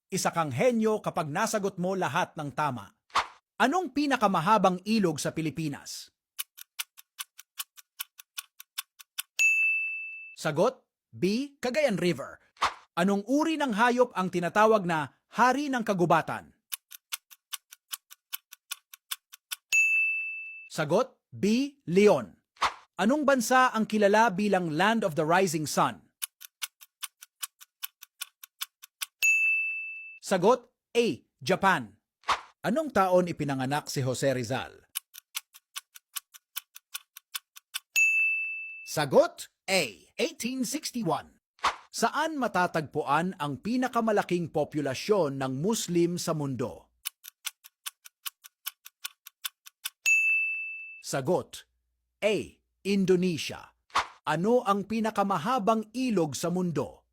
Isa kang henyo kapag nasagot mo lahat ng tama. Anong pinakamahabang ilog sa Pilipinas? Sagot B. Cagayan River. Anong uri ng hayop ang tinatawag na hari ng kagubatan? Sagot B. Leon. Anong bansa ang kilala bilang Land of the Rising Sun? Sagot A. Japan. Anong taon ipinanganak si Jose Rizal? Sagot A. 1861. Saan matatagpuan ang pinakamalaking populasyon ng Muslim sa mundo? Sagot A. Indonesia. Ano ang pinakamahabang ilog sa mundo?